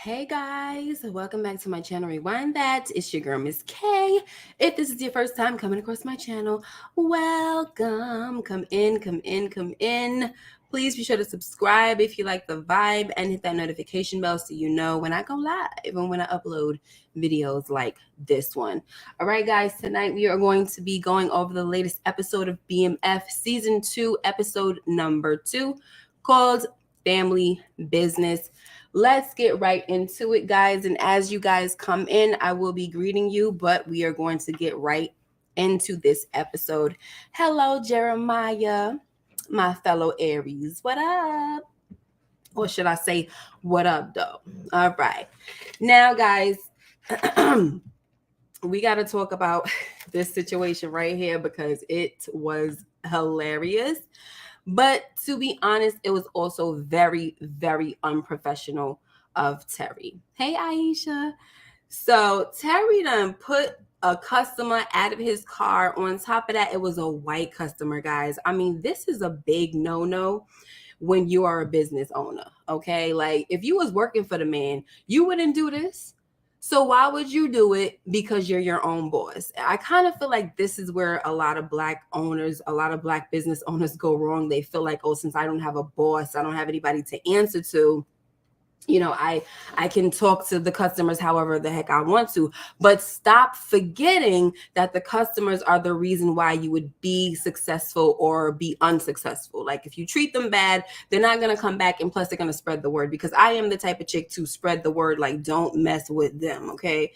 Hey guys, welcome back to my channel. Rewind that. It's your girl, Miss K. If this is your first time coming across my channel, welcome. Come in, come in, come in. Please be sure to subscribe if you like the vibe and hit that notification bell so you know when I go live and when I upload videos like this one. All right, guys, tonight we are going to be going over the latest episode of BMF Season 2, episode number 2, called Family Business. Let's get right into it, guys. And as you guys come in, I will be greeting you, but we are going to get right into this episode. Hello, Jeremiah, my fellow Aries. What up? Or should I say, what up, though? All right. Now, guys, we got to talk about this situation right here because it was hilarious. But to be honest, it was also very, very unprofessional of Terry. Hey, Aisha. So Terry done put a customer out of his car. On top of that, it was a white customer, guys. I mean, this is a big no-no when you are a business owner, okay? Like, if you was working for the man, you wouldn't do this. So why would you do it? Because you're your own boss. I kind of feel like this is where a lot of black owners, a lot of black business owners go wrong. They feel like, oh, since I don't have a boss, I don't have anybody to answer to, I can talk to the customers however the heck I want to, but stop forgetting that the customers are the reason why you would be successful or be unsuccessful. Like if you treat them bad, they're not going to come back, and plus they're going to spread the word, because I am the type of chick to spread the word. Like, don't mess with them. Okay.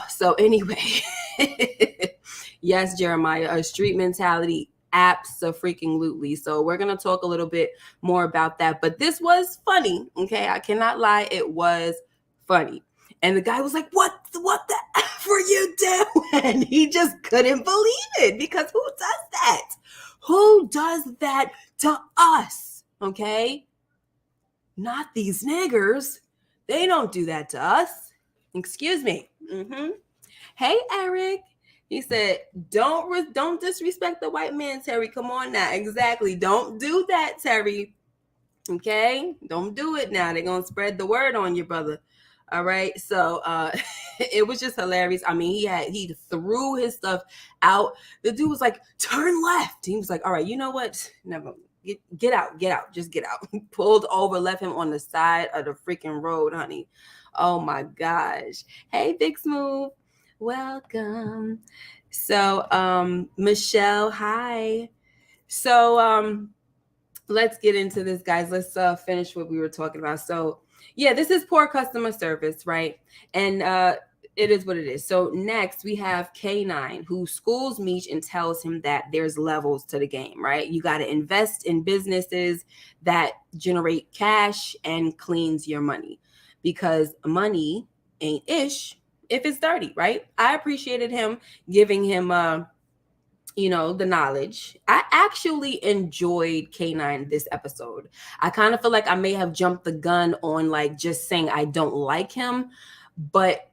So anyway, yes, Jeremiah, a street mentality. Abso-freaking-lutely. So we're going to talk a little bit more about that. But this was funny. Okay. I cannot lie. It was funny. And the guy was like, what the F are you doing? He just couldn't believe it, because who does that? Who does that to us? Okay. Not these niggers. They don't do that to us. Excuse me. Hey, Eric. He said, don't disrespect the white man, Terry. Come on now. Exactly. Don't do that, Terry. Okay? Don't do it now. They're going to spread the word on you, brother. All right? So it was just hilarious. I mean, he threw his stuff out. The dude was like, turn left. He was like, all right, you know what? Never. Get out. Just get out. Pulled over, left him on the side of the freaking road, honey. Oh, my gosh. Hey, Big Smooth. Welcome. So Michelle, hi. So let's get into this, guys. Let's finish what we were talking about. So yeah, this is poor customer service, right? And it is what it is. So next we have Canine, who schools Meech and tells him that there's levels to the game, right? You got to invest in businesses that generate cash and cleans your money, because money ain't ish if it's dirty, right? I appreciated him giving him the knowledge. I actually enjoyed Canine this episode. I kind of feel like I may have jumped the gun on like just saying I don't like him, but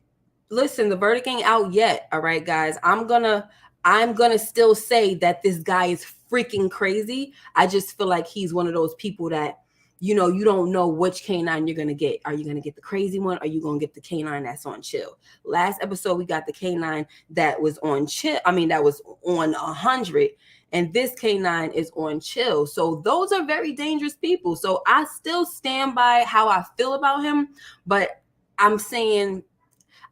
listen, the verdict ain't out yet. All right, guys. I'm gonna still say that this guy is freaking crazy. I just feel like he's one of those people that, you don't know which canine you're going to get. Are you going to get the crazy one? Or are you going to get the canine that's on chill? Last episode, we got the canine that was on chill. I mean, that was on 100. And this canine is on chill. So those are very dangerous people. So I still stand by how I feel about him. But I'm saying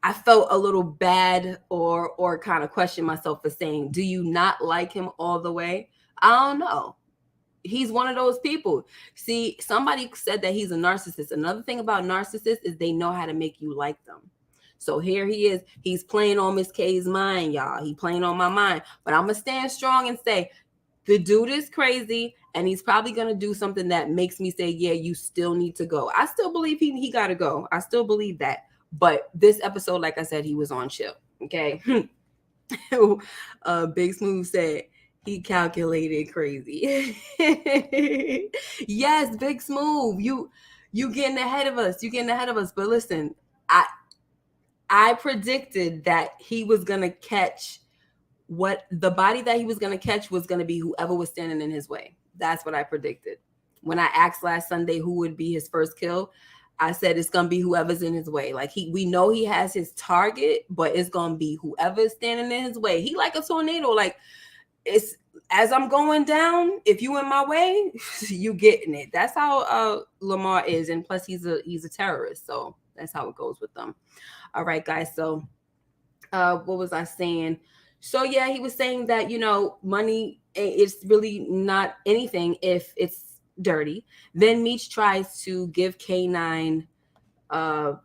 I felt a little bad or kind of question myself for saying, do you not like him all the way? I don't know. He's one of those people. See, somebody said that he's a narcissist. Another thing about narcissists is they know how to make you like them. So here he is. He's playing on Miss K's mind, y'all. He playing on my mind. But I'm going to stand strong and say, the dude is crazy, and he's probably going to do something that makes me say, yeah, you still need to go. I still believe he got to go. I still believe that. But this episode, like I said, he was on chill. Okay. Big Smooth said, he calculated crazy. Yes, Big Smooth. You getting ahead of us. But listen, I predicted that he was gonna catch what the body that he was gonna catch was gonna be whoever was standing in his way. That's what I predicted. When I asked last Sunday who would be his first kill, I said it's gonna be whoever's in his way. Like we know he has his target, but it's gonna be whoever's standing in his way. He like a tornado. Like it's as I'm going down, if you in my way, you getting it. That's how Lamar is, and plus he's a terrorist, so that's how it goes with them. All right, guys. So what was I saying? So yeah, he was saying that money is really not anything if it's dirty. Then Meech tries to give Canine the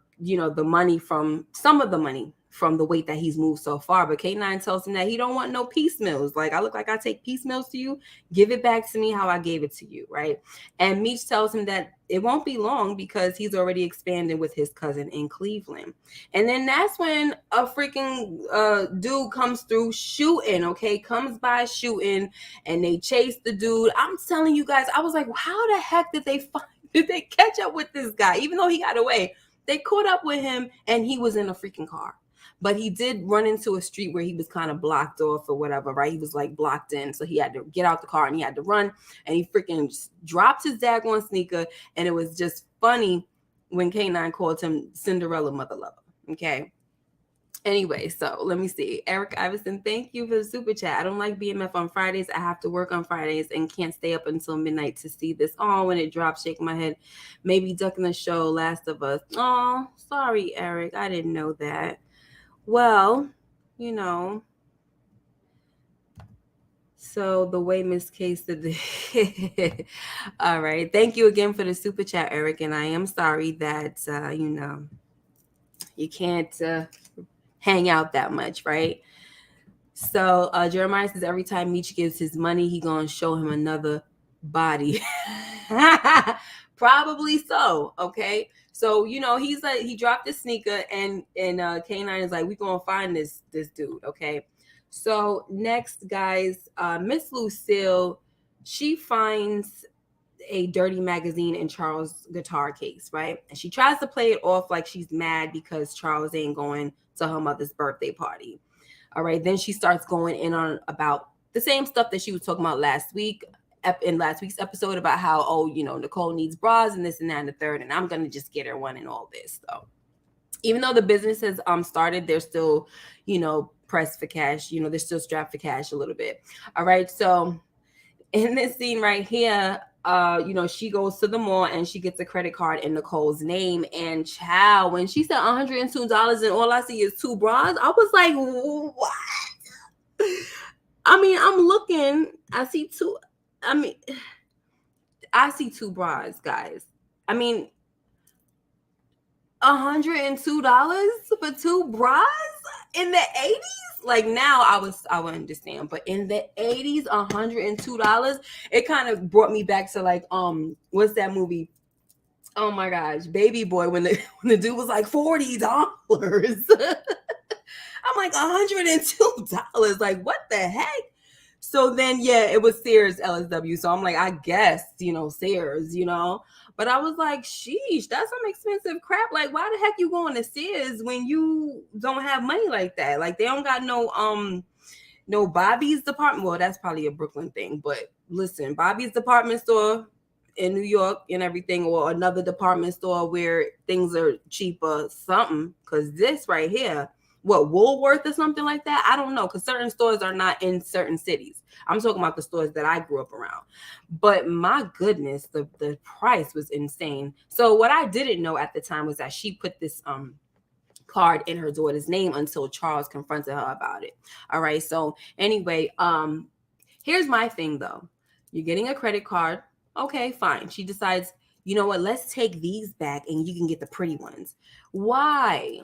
money from some of the money from the weight that he's moved so far. But K9 tells him that he don't want no piecemeals. Like, I look like I take piecemeals to you. Give it back to me how I gave it to you, right? And Meech tells him that it won't be long because he's already expanded with his cousin in Cleveland. And then that's when a freaking dude comes through shooting, okay? Comes by shooting, and they chase the dude. I'm telling you guys, I was like, how the heck did they catch up with this guy? Even though he got away, they caught up with him, and he was in a freaking car. But he did run into a street where he was kind of blocked off or whatever, right? He was like blocked in. So he had to get out the car and he had to run. And he freaking dropped his daggone sneaker. And it was just funny when K9 called him Cinderella Mother Lover. Okay. Anyway, so let me see. Eric Iverson, thank you for the super chat. I don't like BMF on Fridays. I have to work on Fridays and can't stay up until midnight to see this. Oh, when it drops, shaking my head. Maybe ducking the show, Last of Us. Oh, sorry, Eric. I didn't know that. Well, so the way Miss K said the all right. Thank you again for the super chat, Eric. And I am sorry that, you can't hang out that much, right? So Jeremiah says every time Meech gives his money, he gonna show him another body. Probably so. Okay. So he's like, he dropped his sneaker, and K9 is like, we gonna find this dude. Okay. So next, guys, Miss Lucille, she finds a dirty magazine in Charles' guitar case, right? And she tries to play it off like she's mad because Charles ain't going to her mother's birthday party. All right. Then she starts going in on about the same stuff that she was talking about last week in last week's episode about how, Nicole needs bras and this and that and the third, and I'm going to just get her one and all this. So even though the business has started, they're still, pressed for cash. They're still strapped for cash a little bit. All right. So in this scene right here, she goes to the mall and she gets a credit card in Nicole's name. And child, when she said $102 and all I see is 2 bras, I was like, what? I mean, I'm looking, I see 2 bras, guys. I mean, $102 for 2 bras in the 80s? Like now I would understand, but in the 80s, $102, it kind of brought me back to like what's that movie? Oh my gosh, Baby Boy, when the dude was like $40. I'm like, $102. Like, what the heck? So then, yeah, it was Sears LSW. So I'm like, I guess, Sears, But I was like, sheesh, that's some expensive crap. Like, why the heck you going to Sears when you don't have money like that? Like, they don't got no Bobby's department. Well, that's probably a Brooklyn thing. But listen, Bobby's department store in New York and everything, or another department store where things are cheaper, something. Because this right here, what, Woolworth or something like that? I don't know, because certain stores are not in certain cities. I'm talking about the stores that I grew up around. But my goodness, the price was insane. So what I didn't know at the time was that she put this card in her daughter's name until Charles confronted her about it. All right. So anyway, here's my thing though. You're getting a credit card. Okay, fine. She decides, you know what, let's take these back and you can get the pretty ones. Why?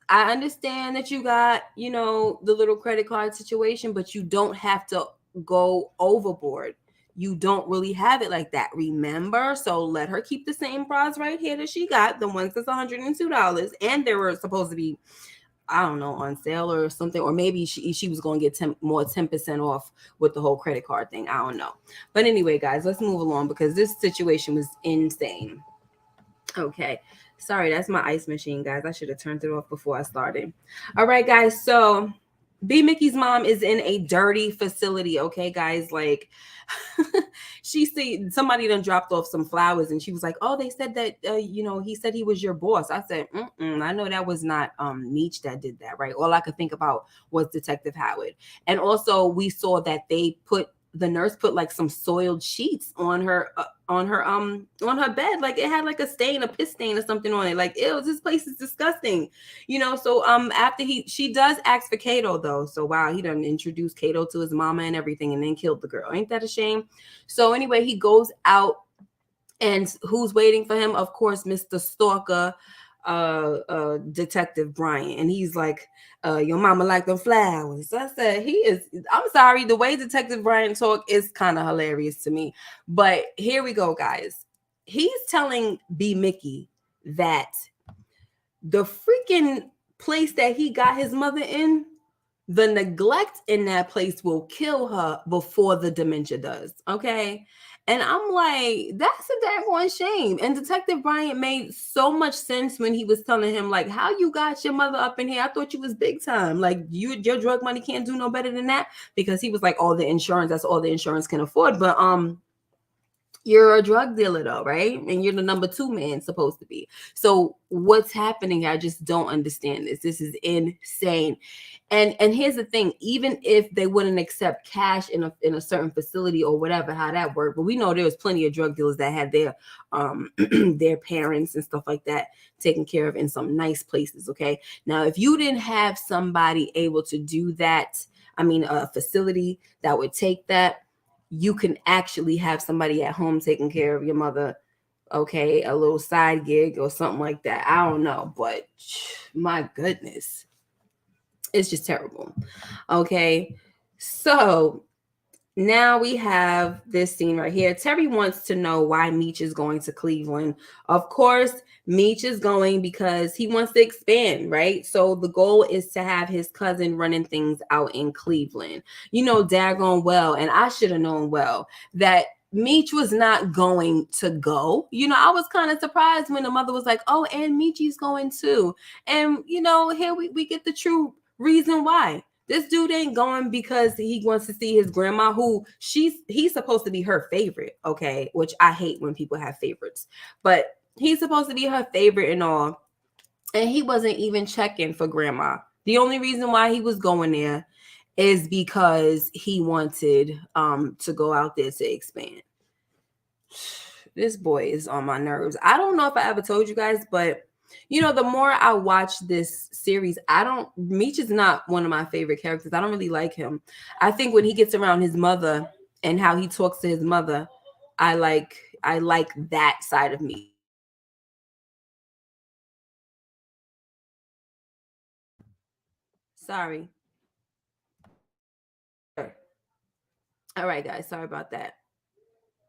I understand that you got, the little credit card situation, but you don't have to go overboard. You don't really have it like that, remember? So let her keep the same bras right here that she got, the ones that's $102, and they were supposed to be, I don't know, on sale or something, or maybe she was going to get 10% off with the whole credit card thing. I don't know. But anyway, guys, let's move along because this situation was insane. Okay. Sorry, that's my ice machine, guys. I should have turned it off before I started. All right, guys. So B-Mickey's mom is in a dirty facility. Okay, guys. Like, she see somebody done dropped off some flowers, and she was like, "Oh, they said that he said he was your boss." I said, I know that was not Meech that did that, right? All I could think about was Detective Howard. And also we saw that the nurse put like some soiled sheets on her bed. Like it had like a piss stain or something on it. Like, ew, this place is disgusting. So after she does ask for Kato though. So wow, he done introduced Kato to his mama and everything and then killed the girl. Ain't that a shame? So anyway, he goes out, and who's waiting for him? Of course, Mr. Stalker, Detective Bryant. And he's like, your mama like them flowers. I said, I'm sorry, the way Detective Bryant talk is kind of hilarious to me. But here we go, guys. He's telling B-Mickey that the freaking place that he got his mother in, the neglect in that place will kill her before the dementia does. Okay. And I'm like, that's a daggone shame. And Detective Bryant made so much sense when he was telling him, like, how you got your mother up in here? I thought you was big time. Like, your drug money can't do no better than that. Because he was like, all the insurance, that's all the insurance can afford. But you're a drug dealer though, right? And you're the number 2 man supposed to be. So what's happening? I just don't understand this. This is insane. And here's the thing, even if they wouldn't accept cash in a certain facility or whatever, how that worked, but we know there was plenty of drug dealers that had their their parents and stuff like that taken care of in some nice places. Okay. Now, if you didn't have somebody able to do that, a facility that would take that, you can actually have somebody at home taking care of your mother. Okay, a little side gig or something like that. I don't know, but my goodness, it's just terrible. Okay, so now we have this scene right here. Terry wants to know why Meech is going to Cleveland. Of course, Meech is going because he wants to expand, right? So the goal is to have his cousin running things out in Cleveland. Daggone well, and I should have known well, that Meech was not going to go. I was kind of surprised when the mother was like, "Oh, and Meech's going too." And here we get the true reason why. This dude ain't going because he wants to see his grandma, who he's supposed to be her favorite, okay? Which I hate when people have favorites. But he's supposed to be her favorite and all. And he wasn't even checking for grandma. The only reason why he was going there is because he wanted to go out there to expand. This boy is on my nerves. I don't know if I ever told you guys, but the more I watch this series, Meech is not one of my favorite characters. I don't really like him. I think when he gets around his mother and how he talks to his mother, I like that side of me. Sorry. All right, guys. Sorry about that.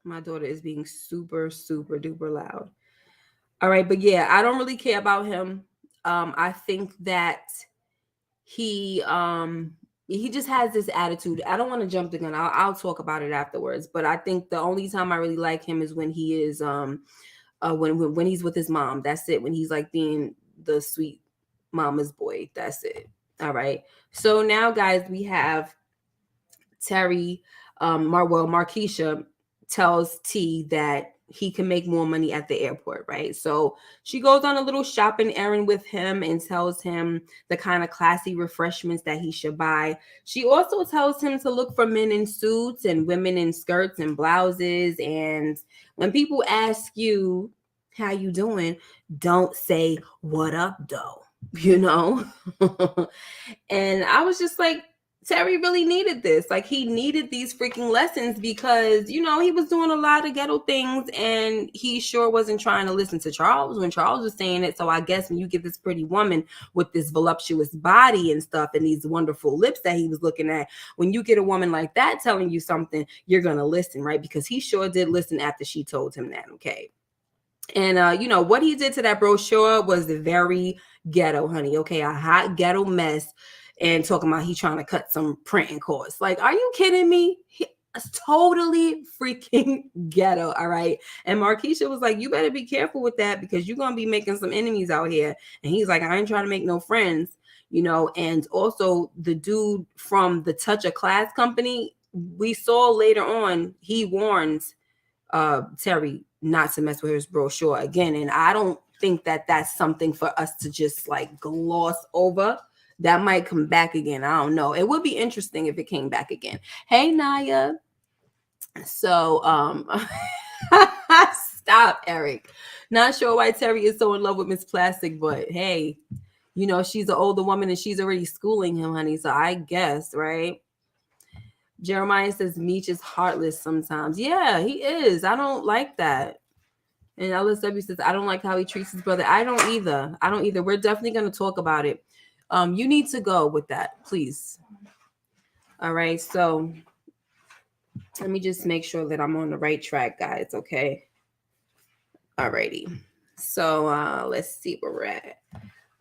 My daughter is being super, super duper loud. All right, but yeah, I don't really care about him. I think that he just has this attitude. I don't want to jump the gun. I'll talk about it afterwards. But I think the only time I really like him is when he is when he's with his mom. That's it. When he's like being the sweet mama's boy. That's it. All right. So now, guys, we have Terry. Markeisha tells T that he can make more money at the airport, right? So she goes on a little shopping errand with him and tells him the kind of classy refreshments that he should buy. She also tells him to look for men in suits and women in skirts and blouses. And when people ask you, how you doing? Don't say, what up, though, And I was just like, Terry really needed this. Like, he needed these freaking lessons because, he was doing a lot of ghetto things and he sure wasn't trying to listen to Charles when Charles was saying it. So I guess when you get this pretty woman with this voluptuous body and stuff and these wonderful lips that he was looking at, when you get a woman like that telling you something, you're going to listen, right? Because he sure did listen after she told him that, okay? And, what he did to that brochure was very ghetto, honey, okay? A hot ghetto mess. And talking about he trying to cut some printing costs. Like, are you kidding me? It's totally freaking ghetto, all right? And Markeisha was like, you better be careful with that because you're going to be making some enemies out here. And he's like, I ain't trying to make no friends, And also the dude from the Touch of Class company, we saw later on, he warns Terry not to mess with his brochure again. And I don't think that that's something for us to just like gloss over. That might come back again. I don't know. It would be interesting if it came back again. Hey, Naya. So, stop, Eric. Not sure why Terry is so in love with Miss Plastic, but hey, you know, she's an older woman and she's already schooling him, honey. So I guess, right? Jeremiah says Meech is heartless sometimes. Yeah, he is. I don't like that. And LSW says, I don't like how he treats his brother. I don't either. I don't either. We're definitely going to talk about it. You need to go with that, please. All right. So let me just make sure that I'm on the right track, guys. Okay. All righty. So let's see where we're at.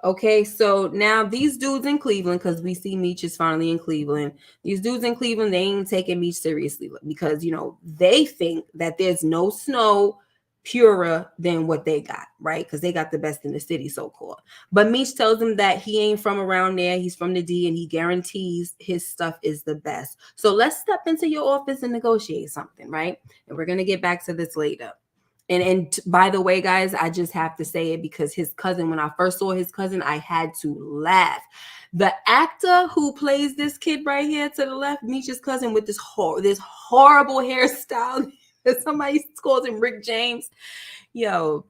Okay, so now these dudes in Cleveland, because we see Meech is finally in Cleveland. These dudes in Cleveland, they ain't taking Meech seriously because, you know, they think that there's no snow purer than what they got, right? Because they got the best in the city, so-called. But Meech tells them that he ain't from around there. He's from the D, and he guarantees his stuff is the best. So let's step into your office and negotiate something, right? And we're going to get back to this later. And by the way, guys, I just have to say it because his cousin, when I first saw his cousin, I had to laugh. The actor who plays this kid right here to the left, Meech's cousin, with this horrible hairstyle. Somebody calls him Rick James. Yo,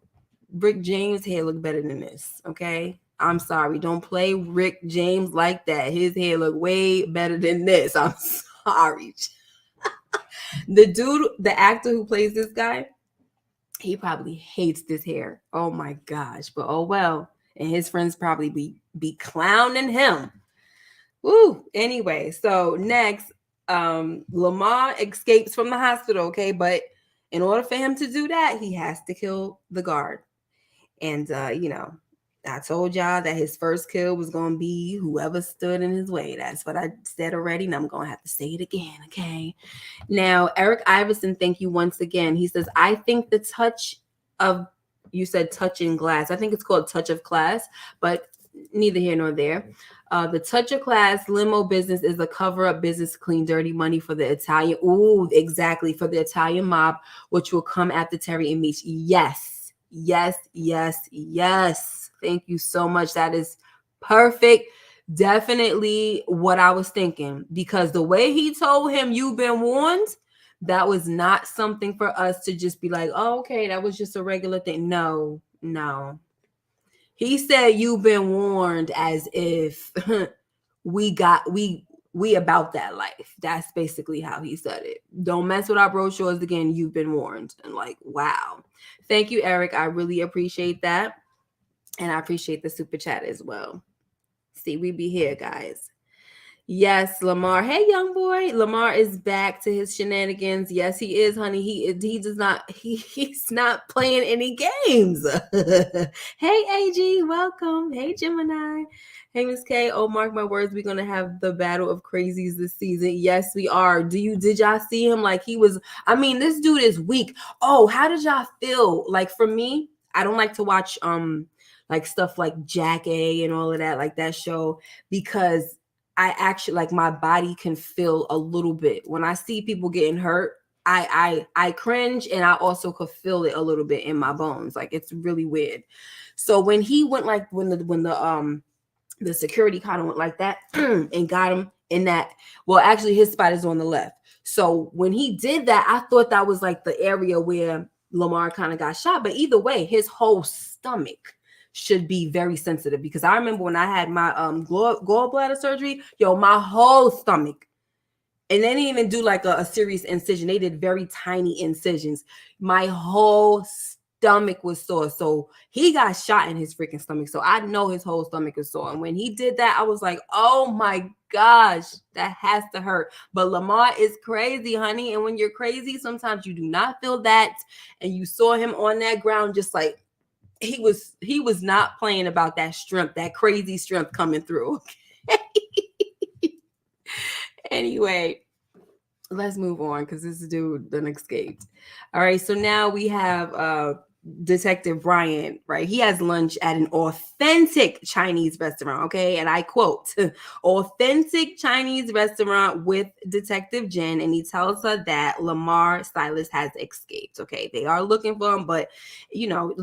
Rick James' hair look better than this, okay? I'm sorry. Don't play Rick James like that. His hair look way better than this. I'm sorry. The actor who plays this guy, he probably hates this hair. Oh my gosh. But oh well. And his friends probably be clowning him. Woo. Anyway, so next, Lamar escapes from the hospital, okay? But in order for him to do that, he has to kill the guard. And you know, I told y'all that his first kill was gonna be whoever stood in his way. That's what I said already, and I'm gonna have to say it again, okay? Now, Eric Iverson, thank you once again. He says, I think the touch of, you said touch in glass. I think it's called touch of class, but neither here nor there. The touch of class limo business is a cover-up business to clean dirty money for the Italian. Ooh, exactly, for the Italian mob, which will come after Terry and Meech. Yes, yes, yes, yes. Thank you so much. That is perfect. Definitely what I was thinking, because the way he told him, you've been warned, that was not something for us to just be like, oh, okay, that was just a regular thing. No. He said, you've been warned, as if we about that life. That's basically how he said it. Don't mess with our brochures again. You've been warned. And like, wow. Thank you, Eric. I really appreciate that. And I appreciate the super chat as well. See, we be here, guys. Yes, Lamar. Hey, young boy. Lamar is back to his shenanigans. Yes, he is, honey. He does not. He's not playing any games. Hey, AG. Welcome. Hey, Gemini. Hey, Miss K. Oh, mark my words. We're gonna have the battle of crazies this season. Yes, we are. Did y'all see him? Like, he was. I mean, this dude is weak. Oh, how did y'all feel? Like, for me, I don't like to watch like stuff like Jack A and all of that, like that show, because I actually, like, my body can feel a little bit when I see people getting hurt. I cringe, and I also could feel it a little bit in my bones. Like, it's really weird. So when he went, like, when the security kind of went like that and got him in that, well, actually his spot is on the left. So when he did that, I thought that was like the area where Lamar kind of got shot. But either way, his whole stomach should be very sensitive, because I remember when I had my gallbladder surgery, my whole stomach, and they didn't even do like a serious incision. They did very tiny incisions. My whole stomach was sore. So he got shot in his freaking stomach. So I know his whole stomach is sore. And when he did that, I was like, oh my gosh, that has to hurt. But Lamar is crazy, honey. And when you're crazy, sometimes you do not feel that. And you saw him on that ground, just like, he was not playing about that strength, that crazy strength coming through. Okay? Anyway, let's move on, because this dude done escaped. All right, so now we have Detective Bryant, right? He has lunch at an authentic Chinese restaurant, okay? And I quote, authentic Chinese restaurant with Detective Jen. And he tells her that Lamar Silas has escaped, okay? They are looking for him, but,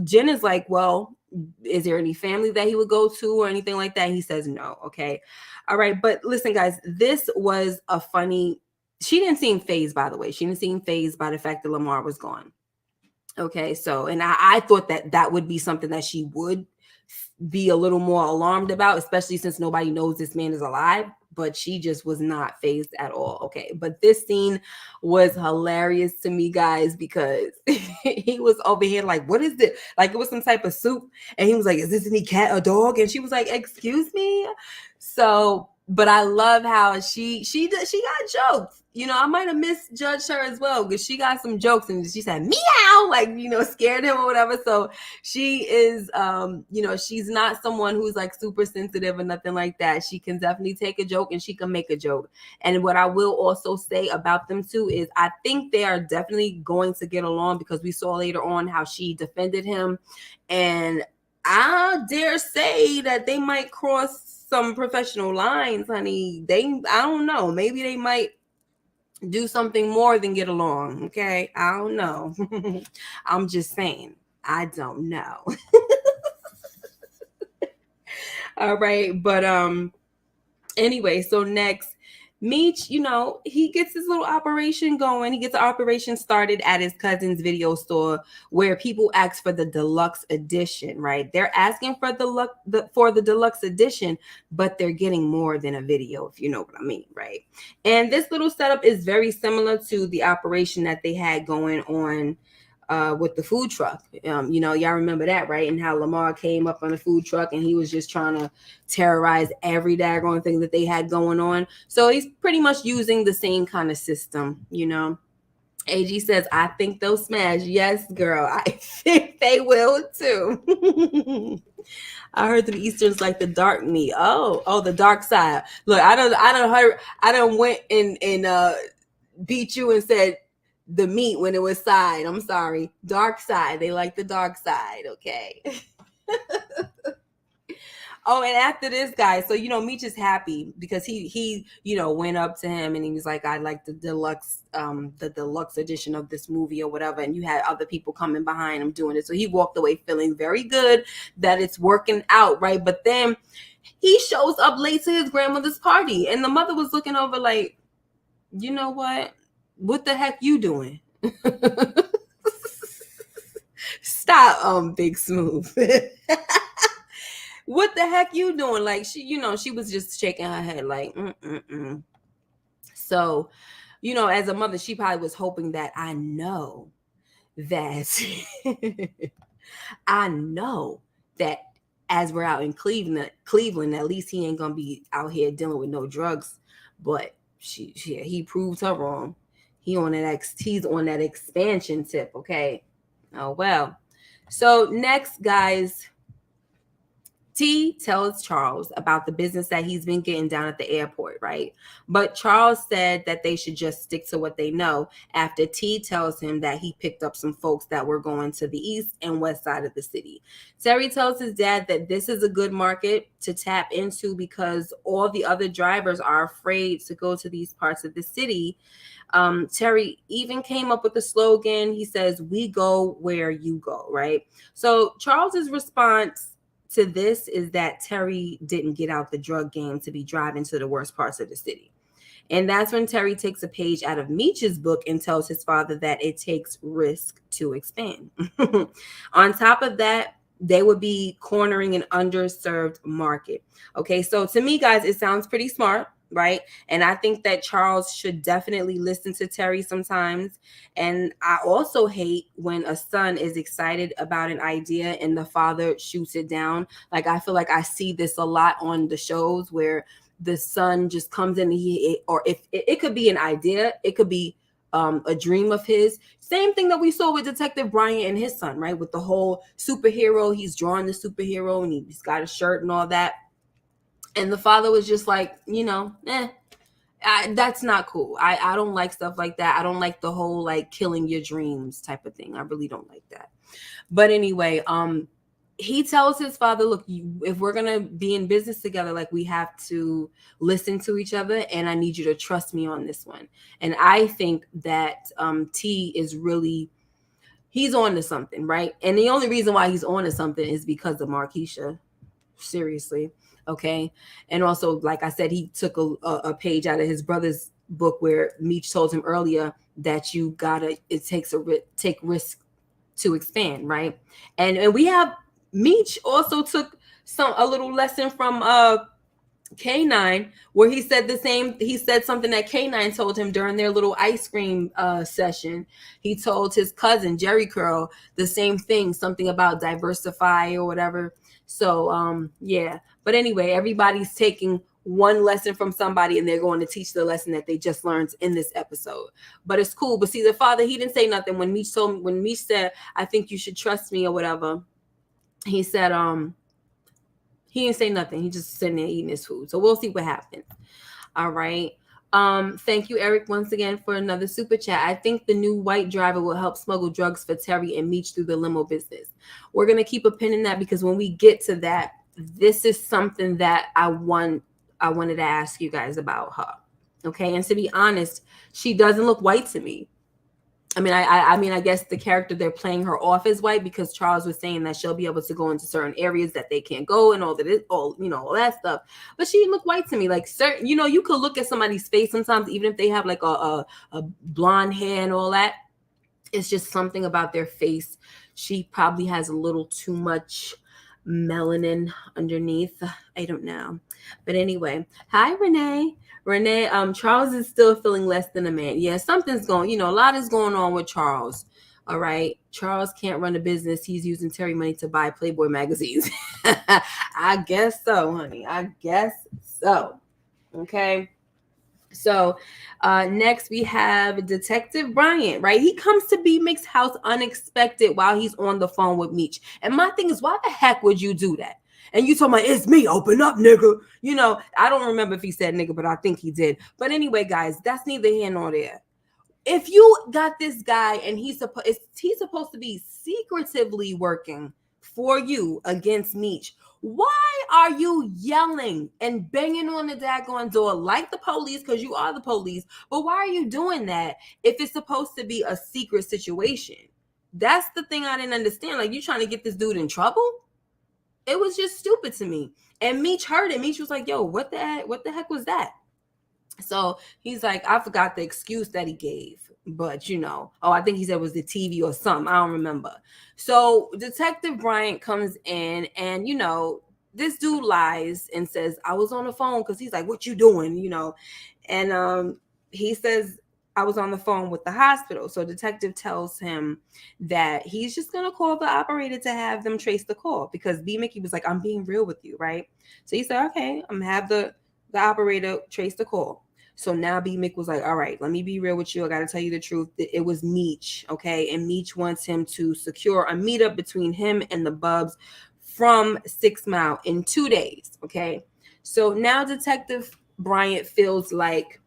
Jen is like, well, is there any family that he would go to or anything like that? He says no, okay? All right, but listen, guys, this was a funny, she didn't seem phased, by the way. She didn't seem phased by the fact that Lamar was gone. Okay, so, and I thought that would be something that she would be a little more alarmed about, especially since nobody knows this man is alive, but she just was not phased at all. Okay, but this scene was hilarious to me, guys, because he was over here like, what is this? Like, it was some type of soup, and he was like, is this any cat or dog? And she was like, excuse me. So, but I love how she got jokes. I might have misjudged her as well, because she got some jokes, and she said meow, like, scared him or whatever. So she is, she's not someone who's like super sensitive or nothing like that. She can definitely take a joke, and she can make a joke. And what I will also say about them two is I think they are definitely going to get along, because we saw later on how she defended him, and I dare say that they might cross some professional lines, honey. I don't know. Maybe they might do something more than get along. Okay. I don't know. I'm just saying. I don't know. All right. But anyway, so next, Meech, he gets his little operation going. He gets the operation started at his cousin's video store, where people ask for the deluxe edition, right? They're asking for the deluxe edition, but they're getting more than a video, if you know what I mean, right? And this little setup is very similar to the operation that they had going on with the food truck. Y'all remember that, right? And how Lamar came up on the food truck, and he was just trying to terrorize every daggone thing that they had going on. So he's pretty much using the same kind of system. AG says, I think they'll smash. Yes, girl, I think they will too. I heard the Easterns like the dark meat. Oh, the dark side. Look, I don't went and beat you and said the meat when it was side. I'm sorry. Dark side. They like the dark side. Okay. Oh, and after this guy, so Meech is happy because he went up to him and he was like, I like the deluxe edition of this movie or whatever, and you had other people coming behind him doing it. So he walked away feeling very good that it's working out, right? But then he shows up late to his grandmother's party, and the mother was looking over like, you know what the heck you doing? Stop, Big Smooth. What the heck you doing? Like, she was just shaking her head like, So, as a mother, she probably was hoping that I know that as we're out in Cleveland, at least he ain't gonna be out here dealing with no drugs. But he proved her wrong. He's on that expansion tip. Okay. Oh well. So next, guys, T tells Charles about the business that he's been getting down at the airport, right? But Charles said that they should just stick to what they know after T tells him that he picked up some folks that were going to the east and west side of the city. Terry tells his dad that this is a good market to tap into because all the other drivers are afraid to go to these parts of the city. Terry even came up with a slogan. He says, we go where you go, right? So Charles's response to this is that Terry didn't get out the drug game to be driving to the worst parts of the city. And that's when Terry takes a page out of Meech's book and tells his father that it takes risk to expand. On top of that, they would be cornering an underserved market. Okay, so to me, guys, it sounds pretty smart, right? And I think that Charles should definitely listen to Terry sometimes. And I also hate when a son is excited about an idea and the father shoots it down. Like, I feel like I see this a lot on the shows where the son just comes in and or if it could be an idea, it could be a dream of his. Same thing that we saw with Detective Bryant and his son, right? With the whole superhero, he's drawing the superhero and he's got a shirt and all that. And the father was just like, that's not cool. I don't like stuff like that. I don't like the whole like killing your dreams type of thing. I really don't like that. But anyway, he tells his father, look, if we're gonna be in business together, like, we have to listen to each other, and I need you to trust me on this one. And I think that T is really, he's on to something, right? And the only reason why he's on to something is because of Markeisha. Seriously. Okay. And also, like I said, he took a page out of his brother's book where Meech told him earlier that you gotta, it takes take risk to expand, right? And we have, Meech also took a little lesson from Canine, where he said the same. He said something that Canine told him during their little ice cream session. He told his cousin Jerry Curl the same thing, something about diversify or whatever. So yeah. But anyway, everybody's taking one lesson from somebody, and they're going to teach the lesson that they just learned in this episode. But it's cool. But see, the father, he didn't say nothing when Meech said, I think you should trust me or whatever. He said, he didn't say nothing. He just sitting there eating his food. So we'll see what happens. All right. Thank you, Eric, once again for another super chat. I think the new white driver will help smuggle drugs for Terry and Meech through the limo business. We're gonna keep a pin in that, because when we get to that, this is something that I wanted to ask you guys about her. Okay. And to be honest, she doesn't look white to me. I mean, I guess the character, they're playing her off as white, because Charles was saying that she'll be able to go into certain areas that they can't go and all that stuff. But she didn't look white to me. Like, certain, you could look at somebody's face sometimes, even if they have like a blonde hair and all that. It's just something about their face. She probably has a little too much melanin underneath. I don't know. But anyway, hi, Renee. Charles is still feeling less than a man. Yeah, something's going, a lot is going on with Charles. All right. Charles can't run a business. He's using Terry money to buy Playboy magazines. I guess so, honey. I guess so. Okay. So next we have Detective Bryant, right? He comes to B-Mick's house unexpected while he's on the phone with Meech. And my thing is, why the heck would you do that? And you talking about, it's me, open up, nigga. I don't remember if he said nigga, but I think he did. But anyway, guys, that's neither here nor there. If you got this guy and he's supposed to be secretively working for you against Meech, why are you yelling and banging on the daggone door like the police? Because you are the police. But why are you doing that if it's supposed to be a secret situation? That's the thing I didn't understand. Like, you trying to get this dude in trouble? It was just stupid to me. And Meech heard it. Meech was like, yo, what the heck was that? So he's like, I forgot the excuse that he gave. But, I think he said it was the TV or something. I don't remember. So Detective Bryant comes in and, this dude lies and says, I was on the phone, because he's like, what you doing? And he says, I was on the phone with the hospital. So Detective tells him that he's just going to call the operator to have them trace the call, because B-Mickey was like, I'm being real with you, right? So he said, okay, I'm going to have the operator trace the call. So now B-Mick was like, all right, let me be real with you. I got to tell you the truth. It was Meech, okay? And Meech wants him to secure a meetup between him and the Bubs from 6 Mile in 2 days, okay? So now Detective Bryant feels like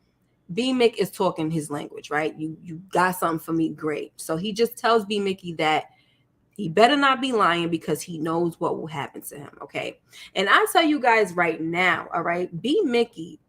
B-Mick is talking his language, right? You got something for me, great. So he just tells B-Mickey that he better not be lying, because he knows what will happen to him, okay? And I tell you guys right now, all right, B-Mickey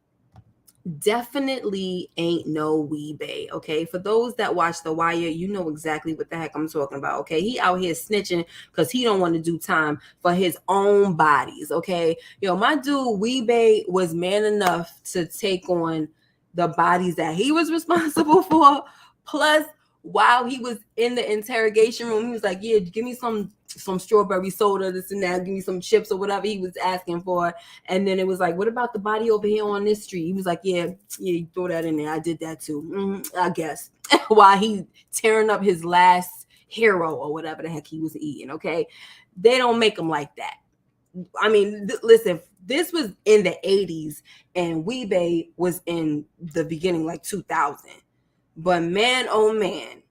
definitely ain't no weebay, okay? For those that watch The Wire, you know exactly what the heck I'm talking about, okay? He out here snitching because he don't want to do time for his own bodies, okay? My dude weebay was man enough to take on the bodies that he was responsible for, plus while he was in the interrogation room, he was like, yeah, give me some strawberry soda, this and that, give me some chips or whatever he was asking for. And then it was like, what about the body over here on this street? He was like, yeah, throw that in there. I did that too, I guess. While he tearing up his last hero or whatever the heck he was eating, okay? They don't make them like that. I mean, listen, this was in the 80s and Weebay was in the beginning, like 2000. But man, oh man,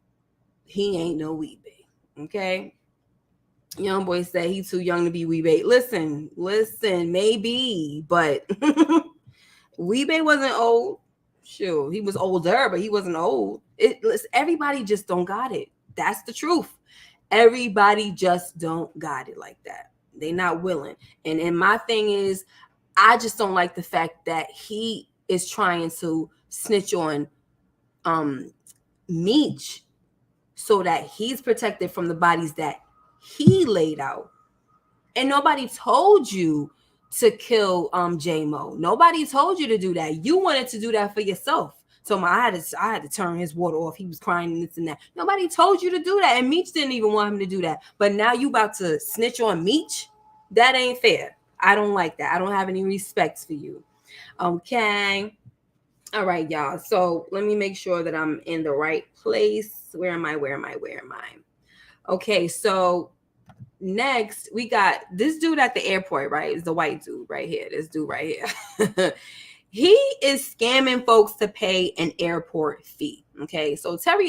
he ain't no Weebay, okay? Young boy said he too young to be Weebay. Listen, maybe, but Weebay wasn't old. Sure, he was older, but he wasn't old. Everybody just don't got it. That's the truth. Everybody just don't got it like that. They not willing. And my thing is, I just don't like the fact that he is trying to snitch on Meech so that he's protected from the bodies that he laid out. And nobody told you to kill J-Mo. Nobody told you to do that. You wanted to do that for yourself. So I had to turn his water off. He was crying and this and that. Nobody told you to do that. And Meech didn't even want him to do that. But now you about to snitch on Meech? That ain't fair. I don't like that. I don't have any respect for you. Okay. All right, y'all. So let me make sure that I'm in the right place. Where am I? Okay, so next we got this dude at the airport, right? It's the white dude right here. This dude right here. He is scamming folks to pay an airport fee. Okay, so Terry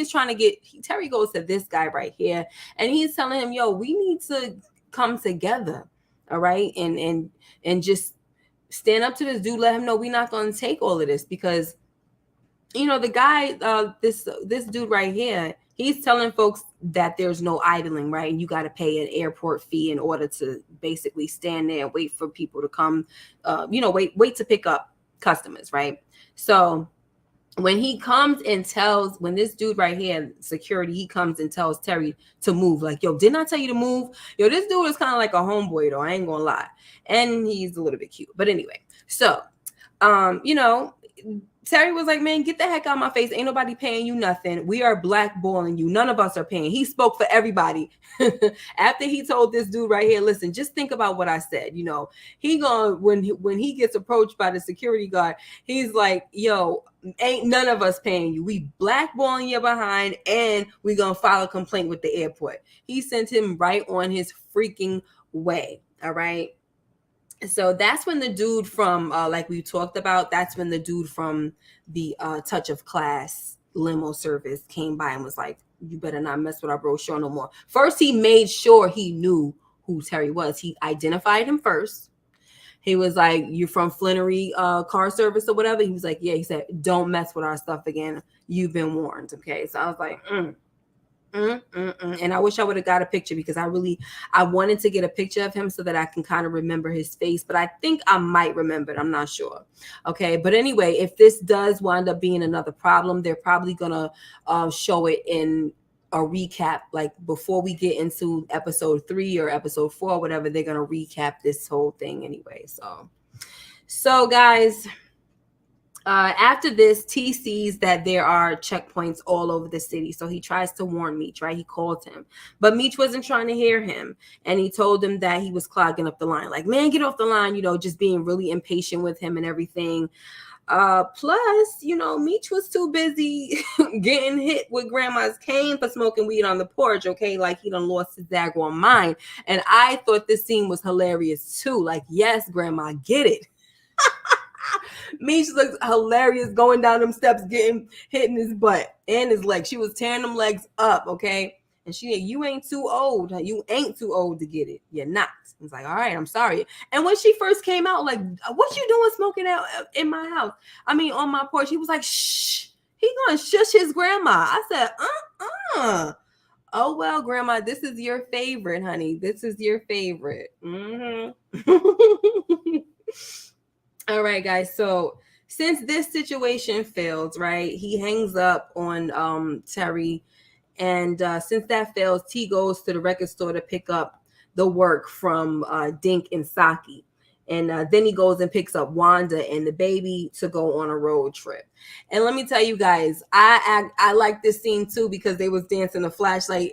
goes to this guy right here, and he's telling him, yo, we need to come together. All right, and just stand up to this dude, let him know we're not going to take all of this, because the guy, this dude right here, he's telling folks that there's no idling, right? And you got to pay an airport fee in order to basically stand there and wait for people to come, wait to pick up customers, right? So when this dude right here, security, he comes and tells Terry to move, like, yo, didn't I tell you to move? Yo, this dude is kind of like a homeboy, though, I ain't gonna lie. And he's a little bit cute. But anyway, so, Terry was like, man, get the heck out of my face. Ain't nobody paying you nothing. We are blackballing you. None of us are paying. He spoke for everybody. After he told this dude right here, listen, just think about what I said. He gonna, when he gets approached by the security guard, he's like, yo, ain't none of us paying you. We blackballing you behind, and we gonna file a complaint with the airport. He sent him right on his freaking way. All right. So that's when the dude from, like we talked about, that's when the dude from the Touch of Class limo service came by and was like, you better not mess with our brochure no more. First, he made sure he knew who Terry was. He identified him first. He was like, you from Flannery car service or whatever? He was like, yeah. He said, don't mess with our stuff again. You've been warned. Okay. So I was like, And I wish I would have got a picture, because I wanted to get a picture of him so that I can kind of remember his face, but I think I might remember it. I'm not sure. Okay. But anyway, if this does wind up being another problem, they're probably going to show it in a recap, like before we get into episode 3 or episode 4, whatever. They're going to recap this whole thing anyway. So guys, after this, T sees that there are checkpoints all over the city. So he tries to warn Meech, right? He called him, but Meech wasn't trying to hear him. And he told him that he was clogging up the line. Like, man, get off the line, just being really impatient with him and everything. Plus, Meech was too busy getting hit with grandma's cane for smoking weed on the porch. Okay. Like, he done lost his daggone mind. And I thought this scene was hilarious too. Like, yes, grandma, get it. Meech looks hilarious going down them steps, getting hit in his butt and his legs. She was tearing them legs up, okay? And you ain't too old. You ain't too old to get it. You're not. It's like, all right, I'm sorry. And when she first came out, like, what you doing smoking out in my house? I mean, on my porch. He was like, shh. He gonna shush his grandma. I said, Oh, well, grandma, this is your favorite, honey. This is your favorite. All right, guys. So since this situation fails, right, he hangs up on Terry. And since that fails, T goes to the record store to pick up the work from Dink and Saki. And then he goes and picks up Wanda and the baby to go on a road trip. And let me tell you guys, I like this scene too, because they was dancing the flashlight.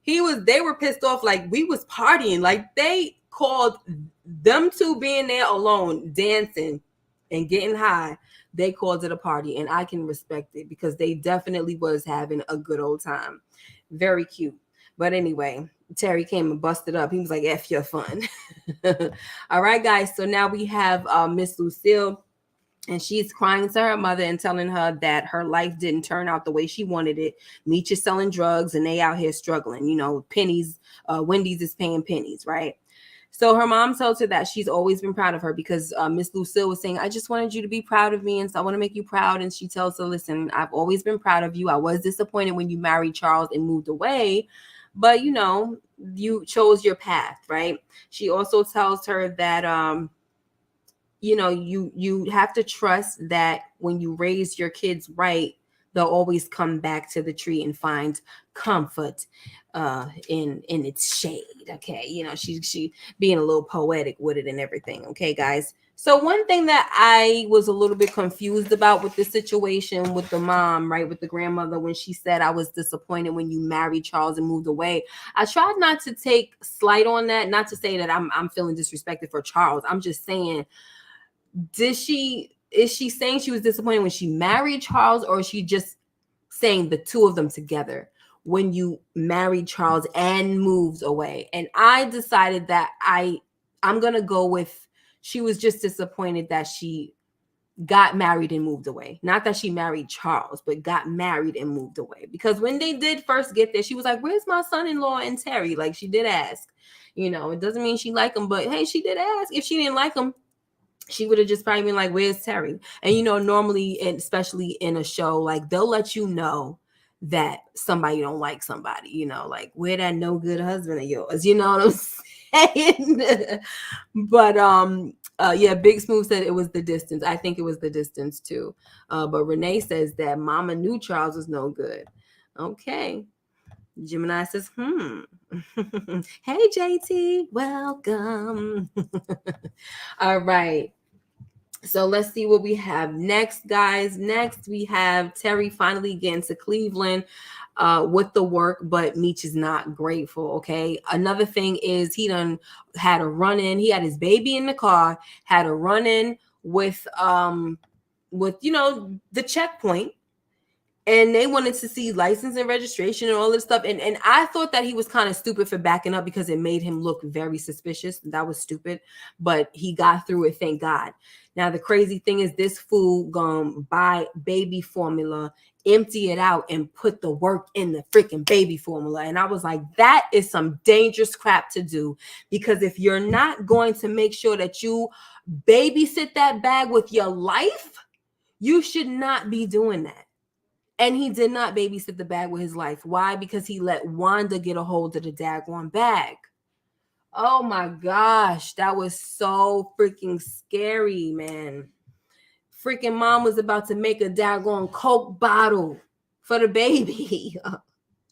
They were pissed off, like we was partying. Like, they called them two being there alone, dancing and getting high. They called it a party, and I can respect it, because they definitely was having a good old time. Very cute. But anyway, Terry came and busted up. He was like, F your fun. All right, guys. So now we have Miss Lucille, and she's crying to her mother and telling her that her life didn't turn out the way she wanted it. Meech is selling drugs, and they out here struggling. Pennies. Wendy's is paying pennies, right? So her mom tells her that she's always been proud of her, because Miss Lucille was saying, I just wanted you to be proud of me, and so I want to make you proud. And she tells her, listen, I've always been proud of you. I was disappointed when you married Charles and moved away, but you chose your path, right? She also tells her that you have to trust that when you raise your kids right, they'll always come back to the tree and find comfort in its shade. Okay, she being a little poetic with it and everything. Okay, guys. So one thing that I was a little bit confused about with this situation with the mom, right, with the grandmother, when she said, I was disappointed when you married Charles and moved away. I tried not to take slight on that, not to say that I'm feeling disrespected for Charles. I'm just saying, is she saying she was disappointed when she married Charles, or is she just saying the two of them together when you married Charles and moved away? And I decided that I'm gonna go with, she was just disappointed that she got married and moved away. Not that she married Charles, but got married and moved away. Because when they did first get there, she was like, where's my son-in-law and Terry? Like, she did ask. It doesn't mean she liked him, but hey, she did ask. If she didn't like him, she would have just probably been like, where's Terry? And normally, and especially in a show, like, they'll let you know that somebody don't like somebody, like, where that no good husband of yours, you know what I'm saying? But yeah, Big Smooth said it was the distance. I think it was the distance too. But Renee says that Mama knew Charles was no good. Okay. Gemini says, Hey JT, welcome. All right. So let's see what we have next, guys. Next, we have Terry finally getting to Cleveland with the work, but Meech is not grateful. Okay. Another thing is he done had a run-in. He had his baby in the car, had a run-in with the checkpoint. And they wanted to see license and registration and all this stuff. And I thought that he was kind of stupid for backing up because it made him look very suspicious. That was stupid. But he got through it, thank God. Now, the crazy thing is this fool gonna buy baby formula, empty it out, and put the work in the freaking baby formula. And I was like, that is some dangerous crap to do. Because if you're not going to make sure that you babysit that bag with your life, you should not be doing that. And he did not babysit the bag with his life. Why? Because he let Wanda get a hold of the daggone bag. Oh my gosh, that was so freaking scary, man. Freaking mom was about to make a daggone Coke bottle for the baby.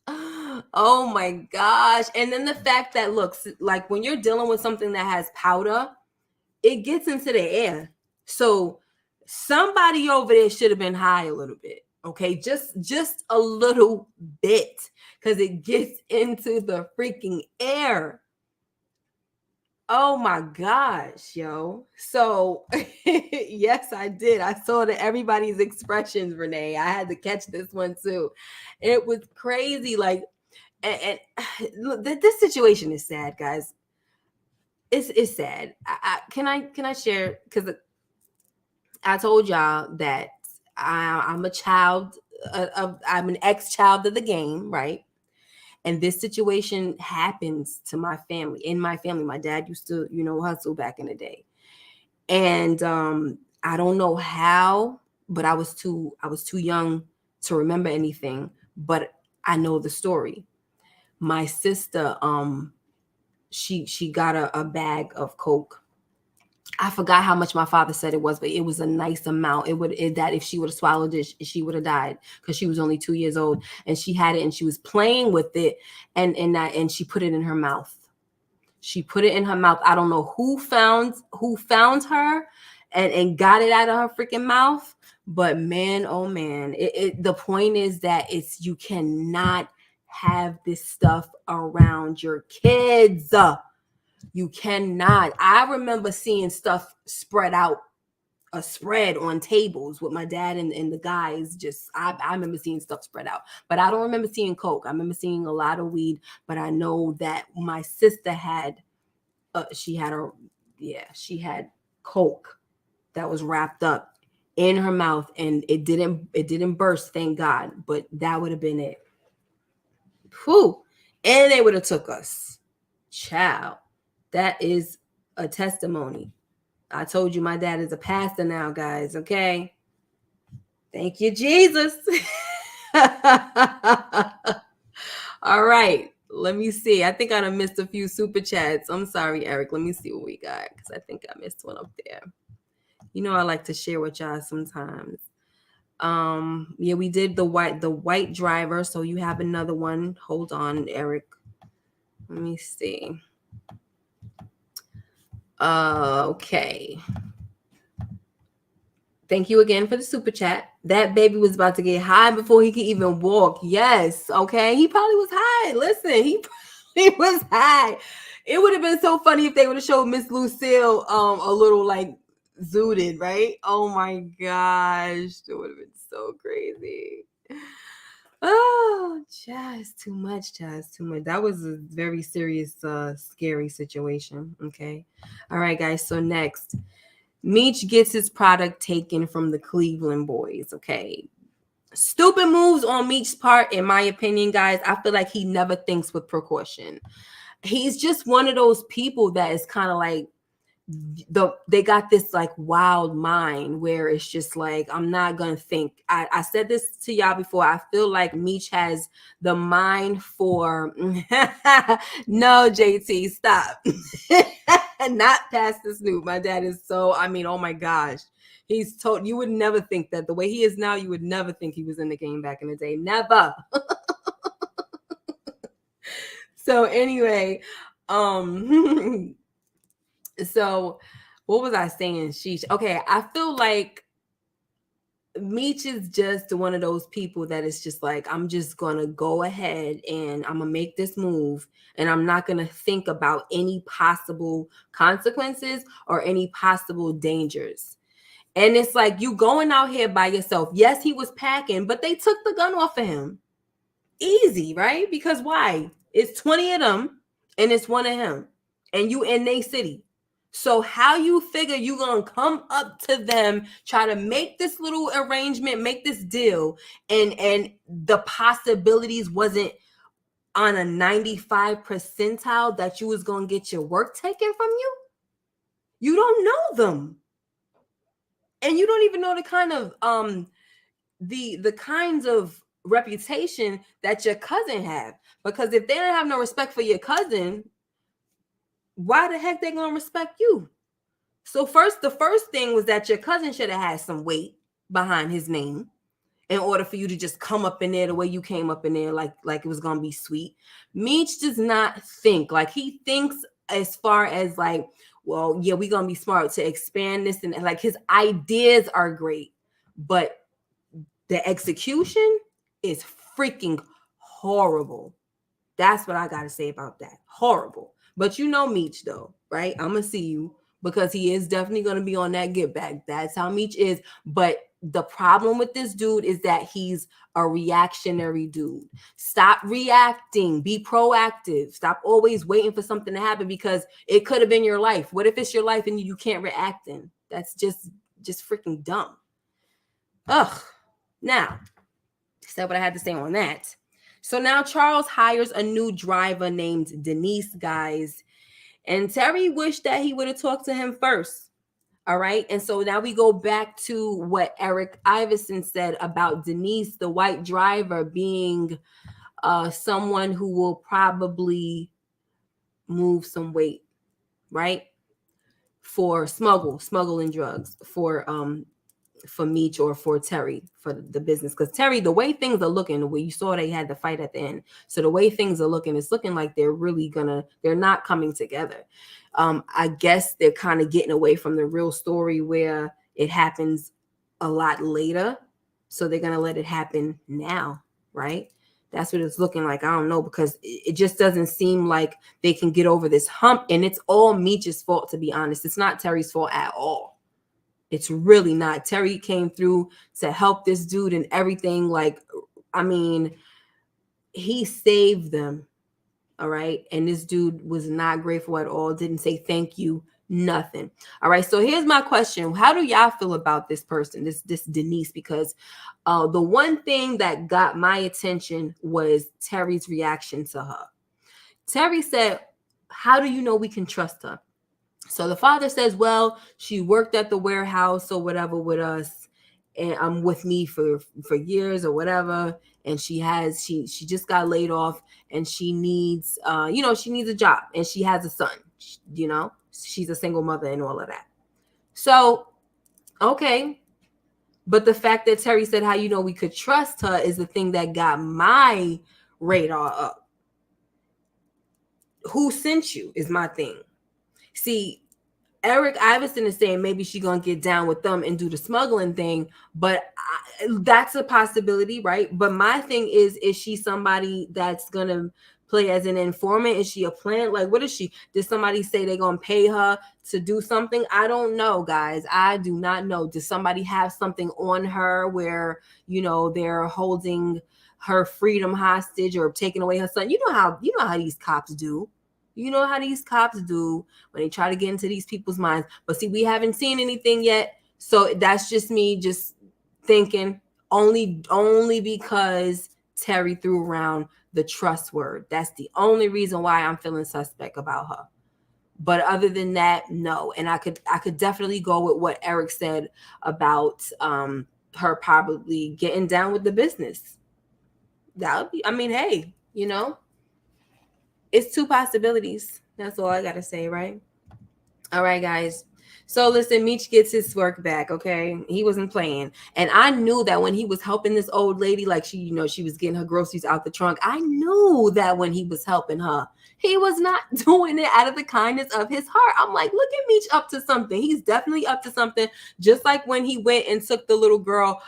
Oh my gosh. And then the fact that, look, like when you're dealing with something that has powder, it gets into the air. So somebody over there should have been high a little bit. Okay, just a little bit, because it gets into the freaking air. Oh my gosh, yo. So yes, I did. I saw everybody's expressions, Renee. I had to catch this one too. It was crazy. Like, and look, this situation is sad, guys. It's sad. Can I share? Because I told y'all that I'm a child I'm an ex-child of the game, right? And this situation happens to my family. In my family, my dad used to, hustle back in the day. And I don't know how, but I was too young to remember anything, but I know the story. My sister, she got a bag of Coke. I forgot how much my father said it was, but it was a nice amount. That if she would have swallowed it, she would have died, because she was only 2 years old, and she had it and she was playing with it, and she put it in her mouth. She put it in her mouth. I don't know who found her and got it out of her freaking mouth, but man, oh man, the point is that you cannot have this stuff around your kids. You cannot. I remember seeing stuff spread out, a spread on tables with my dad and the guys. I remember seeing stuff spread out, but I don't remember seeing Coke. I remember seeing a lot of weed, but I know that my sister had, she had Coke that was wrapped up in her mouth, and it didn't burst, thank God, but that would have been it. Whew. And they would have took us. Child. That is a testimony. I told you my dad is a pastor now, guys. Okay. Thank you, Jesus. All right. Let me see. I think I done missed a few super chats. I'm sorry, Eric. Let me see what we got because I think I missed one up there. You know, I like to share with y'all sometimes. Yeah, we did the white driver. So you have another one. Hold on, Eric. Let me see. Okay. Thank you again for the super chat. That baby was about to get high before he could even walk. Yes. Okay. He probably was high. Listen, he was high. It would have been so funny if they would have showed Miss Lucille a little like zooted, right? Oh my gosh. It would have been so crazy. Oh, just too much, just too much. That was a very serious, scary situation. Okay. All right, guys. So next. Meech gets his product taken from the Cleveland boys. Okay. Stupid moves on Meech's part, in my opinion, guys. I feel like he never thinks with precaution. He's just one of those people that is kind of like, they got this like wild mind where it's just like, I'm not gonna think. I said this to y'all before. I feel like Meech has the mind for no, JT, stop. Not past the Snoop. My dad is so, I mean, oh my gosh. He's told, you would never think that the way he is now, you would never think he was in the game back in the day. Never. So anyway, so what was I saying? Sheesh. Okay, I feel like Meech is just one of those people that is just like, I'm just gonna go ahead and I'm gonna make this move, and I'm not gonna think about any possible consequences or any possible dangers. And it's like, you going out here by yourself. Yes, he was packing, but they took the gun off of him. Easy, right? Because why? It's 20 of them and it's one of him, and you in their city. So how you figure you gonna come up to them, try to make this little arrangement, make this deal, and the possibilities wasn't on a 95 percentile that you was gonna get your work taken from you? You don't know them. And you don't even know the kind of the kinds of reputation that your cousin have. Because if they don't have no respect for your cousin, why the heck they gonna respect you? So the first thing was that your cousin should have had some weight behind his name in order for you to just come up in there the way you came up in there, like it was gonna be sweet. Meech does not think like, he thinks as far as like, well, yeah, we're gonna be smart to expand this, and like his ideas are great, but the execution is freaking horrible. That's what I got to say about that. Horrible. But you know Meech though, right? I'm going to see you, because he is definitely going to be on that get back. That's how Meech is. But the problem with this dude is that he's a reactionary dude. Stop reacting. Be proactive. Stop always waiting for something to happen, because it could have been your life. What if it's your life and you can't react in? That's just freaking dumb. Ugh. Now, said what I had to say on that. So now Charles hires a new driver named Denise, guys. And Terry wished that he would have talked to him first. All right. And so now we go back to what Eric Iverson said about Denise, the white driver, being someone who will probably move some weight, right? For smuggling drugs, for Meech or for Terry for the business. Because Terry, the way things are looking, the way you saw they had the fight at the end. So the way things are looking, it's looking like they're not coming together. I guess they're kind of getting away from the real story where it happens a lot later. So they're going to let it happen now, right? That's what it's looking like. I don't know, because it just doesn't seem like they can get over this hump. And it's all Meech's fault, to be honest. It's not Terry's fault at all. It's really not. Terry came through to help this dude and everything. Like, I mean, he saved them. All right. And this dude was not grateful at all. Didn't say thank you. Nothing. All right. So here's my question. How do y'all feel about this person, this Denise? Because the one thing that got my attention was Terry's reaction to her. Terry said, how do you know we can trust her? So the father says, well, she worked at the warehouse or whatever with us. and with me for years or whatever, and she just got laid off, and she needs she needs a job, and she has a son, she's a single mother and all of that. So okay, but the fact that Terry said, how we could trust her, is the thing that got my radar up. Who sent you is my thing. See, Eric Iverson is saying maybe she's going to get down with them and do the smuggling thing, but that's a possibility, right? But my thing is she somebody that's going to play as an informant? Is she a plant? Like, what is she? Did somebody say they're going to pay her to do something? I don't know, guys. I do not know. Does somebody have something on her where, they're holding her freedom hostage or taking away her son? You know how these cops do. You know how these cops do when they try to get into these people's minds. But see, we haven't seen anything yet. So that's just me just thinking only because Terry threw around the trust word. That's the only reason why I'm feeling suspect about her. But other than that, no. And I could definitely go with what Eric said about her probably getting down with the business. That would be, hey, it's two possibilities. That's all I got to say, right? All right, guys. So listen, Meech gets his work back, okay? He wasn't playing. And I knew that when he was helping this old lady, like she was getting her groceries out the trunk. I knew that when he was helping her, he was not doing it out of the kindness of his heart. I'm like, look at Meech up to something. He's definitely up to something. Just like when he went and took the little girl,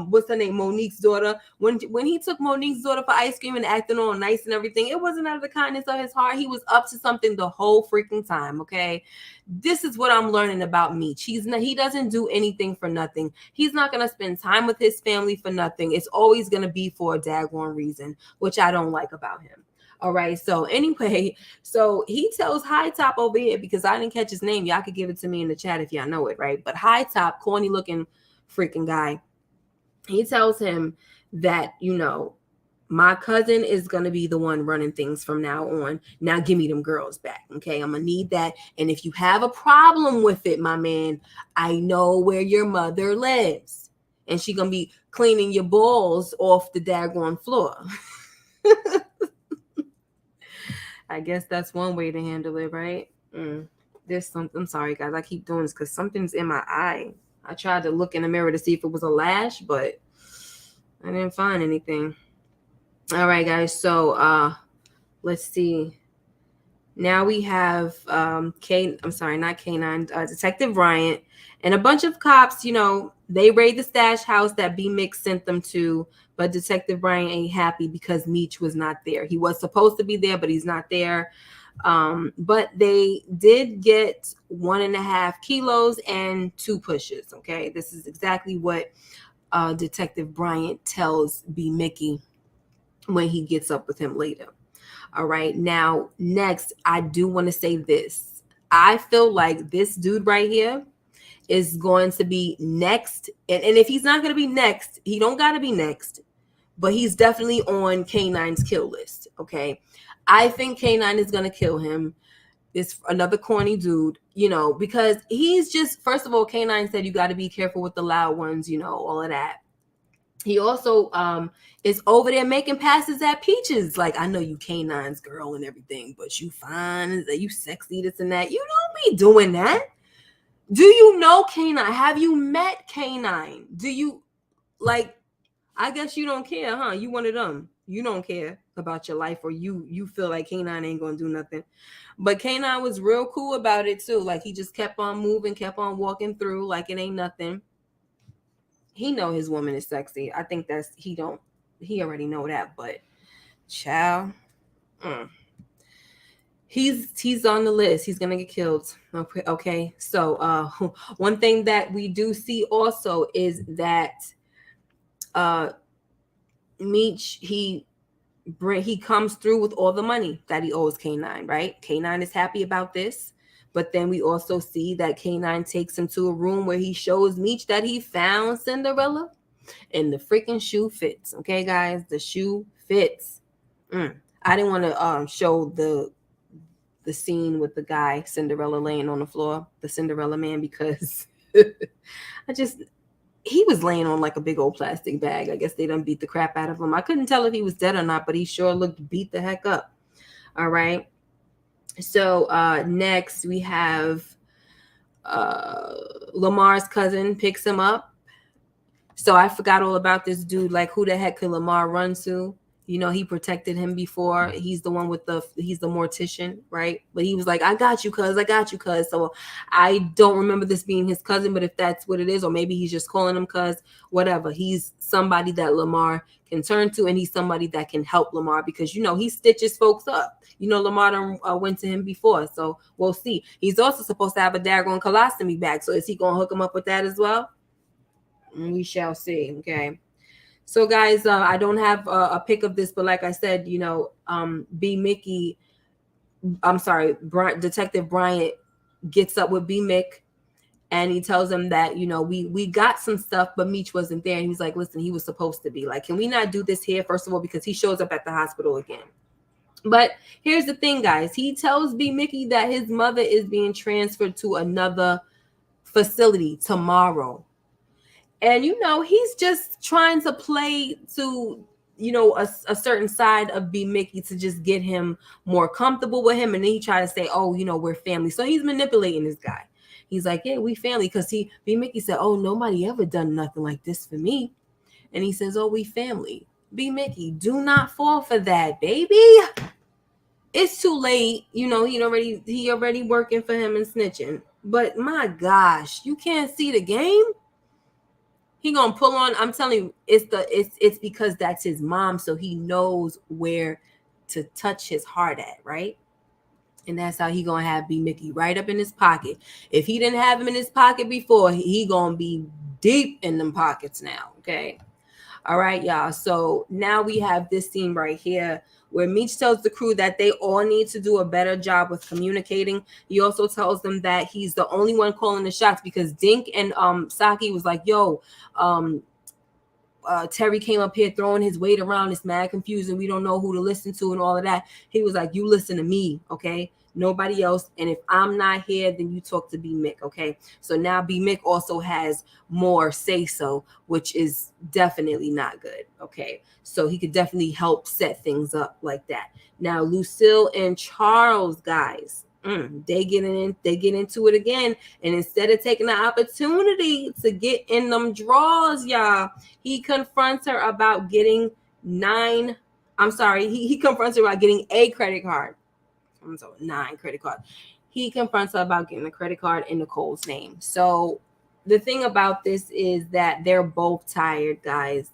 what's her name, Monique's daughter. When he took Monique's daughter for ice cream and acting all nice and everything, it wasn't out of the kindness of his heart. He was up to something the whole freaking time, okay? This is what I'm learning about Meech. He doesn't do anything for nothing. He's not going to spend time with his family for nothing. It's always going to be for a daggone reason, which I don't like about him. All right. So anyway, so he tells High Top over here, because I didn't catch his name. Y'all could give it to me in the chat if y'all know it, right? But High Top, corny looking freaking guy, he tells him that, my cousin is going to be the one running things from now on. Now give me them girls back. Okay. I'm going to need that. And if you have a problem with it, my man, I know where your mother lives. And she going to be cleaning your balls off the daggone floor. I guess that's one way to handle it, right? There's something. I'm sorry, guys. I keep doing this because something's in my eye. I tried to look in the mirror to see if it was a lash, but I didn't find anything. All right, guys. So let's see. Now we have Detective Bryant and a bunch of cops. They raid the stash house that B-Mick sent them to, but Detective Bryant ain't happy because Meech was not there. He was supposed to be there, but he's not there. But they did get 1.5 kilos and 2 pushes. Okay, this is exactly what Detective Bryant tells B-Mickey when he gets up with him later. All right. Now, next, I do want to say this. I feel like this dude right here is going to be next. And if he's not going to be next, he don't got to be next, but he's definitely on Canine's kill list. Okay. I think Canine is going to kill him. It's another corny dude, because he's just, first of all, Canine said you got to be careful with the loud ones, all of that. He also is over there making passes at Peaches. Like, I know you Canine's girl and everything, but you fine, you sexy, this and that. You don't be doing that. Do you know Canine? Have you met Canine? Do you, I guess you don't care, huh? You one of them. You don't care about your life, or you feel like Canine ain't going to do nothing. But Canine was real cool about it too. Like, he just kept on moving, kept on walking through like it ain't nothing. He know his woman is sexy. I think he already know that, but child, he's on the list. He's gonna get killed. Okay. So one thing that we do see also is that Meech, he comes through with all the money that he owes Canine, right? Canine is happy about this. But then we also see that Canine takes him to a room where he shows Meech that he found Cinderella, and the freaking shoe fits. Okay, guys, the shoe fits. I didn't want to show the scene with the guy Cinderella laying on the floor, the Cinderella man, because he was laying on like a big old plastic bag. I guess they done beat the crap out of him. I couldn't tell if he was dead or not, but he sure looked beat the heck up. All right. So next we have Lamar's cousin picks him up. So I forgot all about this dude. Like, who the heck could Lamar run to? You know, he protected him before. He's the one he's the mortician, right? But he was like, I got you, cuz. I got you, cuz. So I don't remember this being his cousin, but if that's what it is, or maybe he's just calling him cuz, whatever. He's somebody that Lamar can turn to, and he's somebody that can help Lamar because, you know, he stitches folks up. You know, Lamar done, went to him before, so we'll see. He's also supposed to have a daggone colostomy bag, so is he going to hook him up with that as well? We shall see. Okay. So guys, I don't have a pic of this, but like I said, you know, B-Mickey, I'm sorry, Detective Bryant gets up with B-Mick and he tells him that, you know, we got some stuff, but Meech wasn't there. And he's like, listen, he was supposed to be. Like, can we not do this here, first of all, because he shows up at the hospital again. But here's the thing, guys. He tells B-Mickey that his mother is being transferred to another facility tomorrow. And, you know, he's just trying to play to, you know, a certain side of B-Mickey to just get him more comfortable with him. And then he tried to say, oh, you know, we're family. So he's manipulating this guy. He's like, yeah, we family. Because B-Mickey said, oh, nobody ever done nothing like this for me. And he says, oh, we family. B-Mickey, do not fall for that, baby. It's too late. You know, he already working for him and snitching. But my gosh, you can't see the game? He gonna pull on. I'm telling you, it's because that's his mom, so he knows where to touch his heart at, right? And that's how he gonna have B-Mickey right up in his pocket. If he didn't have him in his pocket before, he gonna be deep in them pockets now. Okay. All right, y'all. So now we have this scene right here where Meech tells the crew that they all need to do a better job with communicating. He also tells them that he's the only one calling the shots because Dink and Saki was like, yo, Terry came up here throwing his weight around. It's mad confusing. We don't know who to listen to and all of that. He was like, you listen to me, okay? Nobody else. And if I'm not here, then you talk to B-Mick, okay? So now B-Mick also has more say-so, which is definitely not good, okay? So he could definitely help set things up like that. Now, Lucille and Charles, guys, they get into it again. And instead of taking the opportunity to get in them draws, y'all, he confronts her about getting he confronts her about getting a credit card. I'm sorry, 9 credit cards. He confronts her about getting a credit card in Nicole's name. So the thing about this is that they're both tired, guys.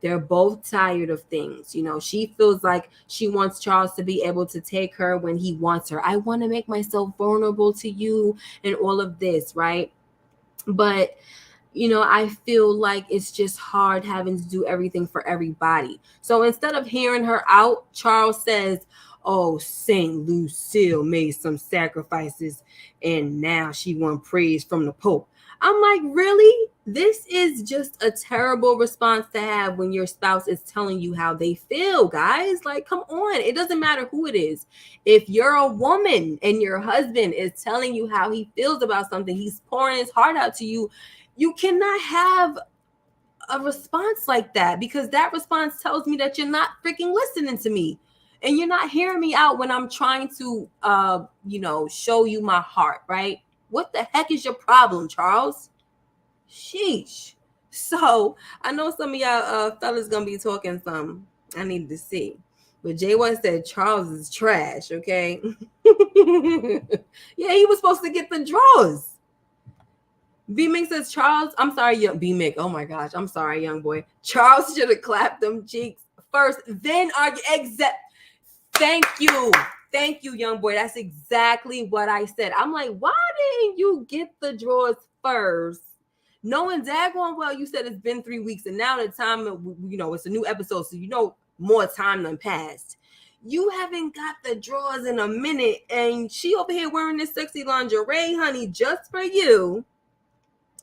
They're both tired of things. You know, she feels like she wants Charles to be able to take her when he wants her. I want to make myself vulnerable to you and all of this, right? But, you know, I feel like it's just hard having to do everything for everybody. So instead of hearing her out, Charles says, oh, Saint Lucille made some sacrifices and now she won praise from the Pope. I'm like, really? This is just a terrible response to have when your spouse is telling you how they feel, guys. Like, come on. It doesn't matter who it is. If you're a woman and your husband is telling you how he feels about something, he's pouring his heart out to you, you cannot have a response like that because that response tells me that you're not freaking listening to me. And you're not hearing me out when I'm trying to, you know, show you my heart, right? What the heck is your problem, Charles? Sheesh. So I know some of y'all fellas gonna be talking some. I need to see. But J1 said Charles is trash, okay? Yeah, he was supposed to get the drawers. B-Mick says Charles, I'm sorry, young B-Mick. Oh my gosh, I'm sorry, young boy. Charles should have clapped them cheeks first, then argue. Thank you, young boy. That's exactly what I said. I'm like, why didn't you get the drawers first? Knowing daggone well, you said it's been 3 weeks, and now the time, you know, it's a new episode, so you know more time than passed. You haven't got the drawers in a minute, and she over here wearing this sexy lingerie, honey, just for you.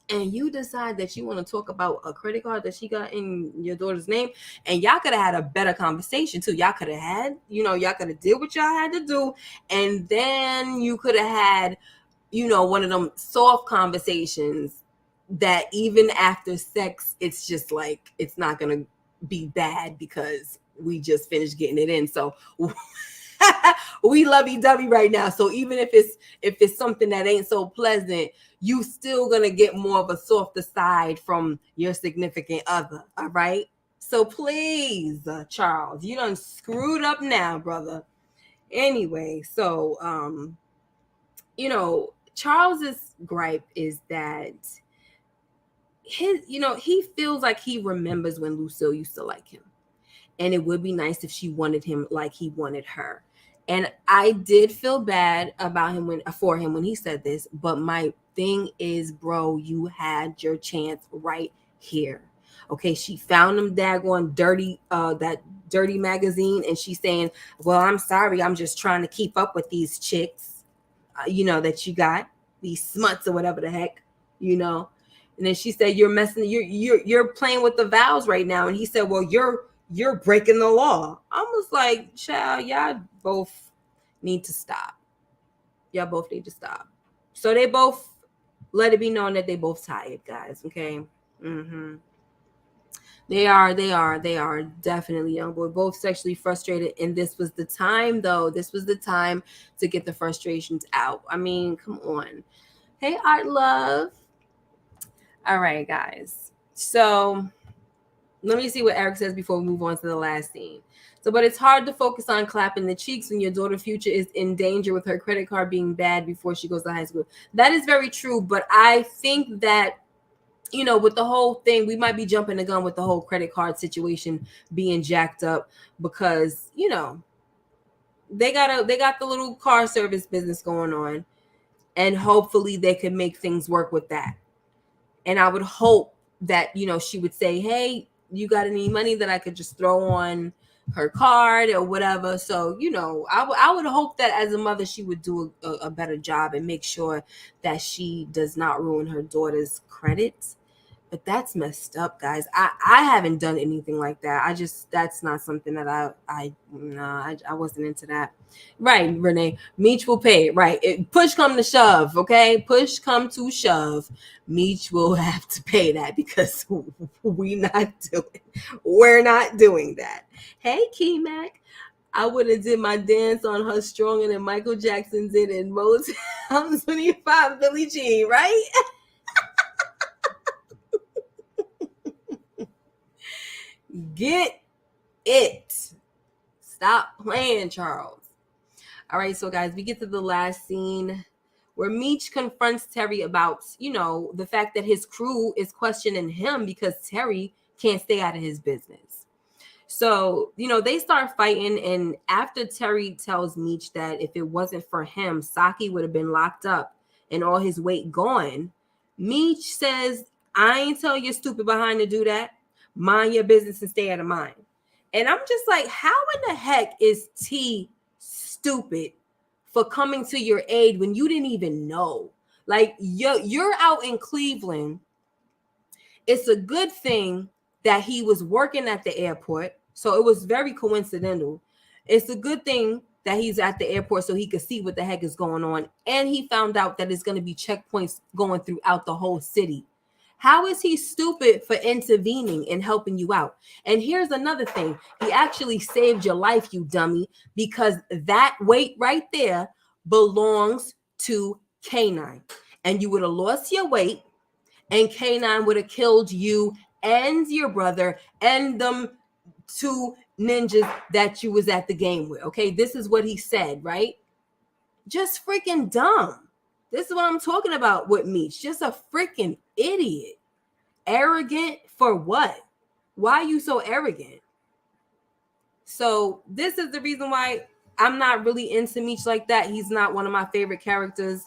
And you decide that you want to talk about a credit card that she got in your daughter's name, and y'all could have had a better conversation too. Y'all could have had, you know, y'all could have did what y'all had to do, and then you could have had, you know, one of them soft conversations that even after sex, it's just like, it's not going to be bad because we just finished getting it in. So we lovey-dovey right now. So even if it's something that ain't so pleasant, you still gonna get more of a softer side from your significant other. All right. So please, Charles, you done screwed up now, brother. Anyway, so Charles's gripe is that he feels like he remembers when Lucille used to like him. And it would be nice if she wanted him like he wanted her. And I did feel bad about him for him when he said this, but my thing is, bro, you had your chance right here. Okay, she found him daggone dirty, that dirty magazine, and she's saying, well, I'm sorry, I'm just trying to keep up with these chicks, that you got, these smuts or whatever the heck. And then she said, you're playing with the vows right now. And he said, well, you're breaking the law. I was like, child, y'all both need to stop. Y'all both need to stop. So they both let it be known that they both tired, guys. Okay. Mm-hmm. They are definitely young. We're both sexually frustrated. And this was the time, though. This was the time to get the frustrations out. I mean, come on. Hey, Art Love. All right, guys. So let me see what Eric says before we move on to the last scene. So, but it's hard to focus on clapping the cheeks when your daughter's future is in danger with her credit card being bad before she goes to high school. That is very true. But I think that, with the whole thing, we might be jumping the gun with the whole credit card situation being jacked up because, they got the little car service business going on, and hopefully they can make things work with that. And I would hope that, she would say, hey, you got any money that I could just throw on her card or whatever. So, I would hope that as a mother, she would do a better job and make sure that she does not ruin her daughter's credit. But that's messed up, guys. I haven't done anything like that. That's not something that I wasn't into that. Right, Renee. Meech will pay it. Right. Push come to shove, okay? Push come to shove. Meech will have to pay that because we're not doing that. Hey, K-Mac. I would have did my dance on her stronger than Michael Jackson did in Motown 25 Billie Jean, right? Get it. Stop playing, Charles. All right, so guys, we get to the last scene where Meech confronts Terry about, the fact that his crew is questioning him because Terry can't stay out of his business. So, they start fighting, and after Terry tells Meech that if it wasn't for him, Saki would have been locked up and all his weight gone, Meech says, I ain't tell your stupid behind to do that. Mind your business and stay out of mine. And I'm just like, how in the heck is T stupid for coming to your aid when you didn't even know? Like, you're out in Cleveland. It's a good thing that he was working at the airport. So it was very coincidental. It's a good thing that he's at the airport so he could see what the heck is going on. And he found out that it's going to be checkpoints going throughout the whole city. How is he stupid for intervening and helping you out? And here's another thing. He actually saved your life, you dummy, because that weight right there belongs to Canine. And you would have lost your weight, and Canine would have killed you and your brother and them two ninjas that you was at the game with. Okay, this is what he said, right? Just freaking dumb. This is what I'm talking about with Meech. Just a freaking idiot. Arrogant for what? Why are you so arrogant? So this is the reason why I'm not really into Meech like that. He's not one of my favorite characters.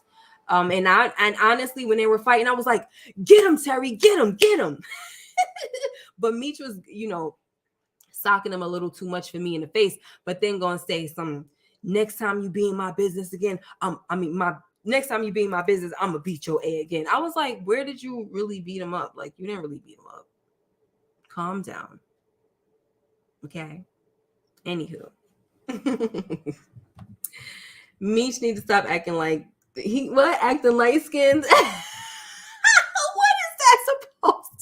And honestly, when they were fighting, I was like, get him, Terry, get him. But Meech was, socking him a little too much for me in the face, but then gonna say some, next time you be in my business again, next time you be in my business, I'm gonna beat your A again. I was like, where did you really beat him up? Like, you didn't really beat him up. Calm down. Okay. Anywho. Meech need to stop acting like acting light skinned. What is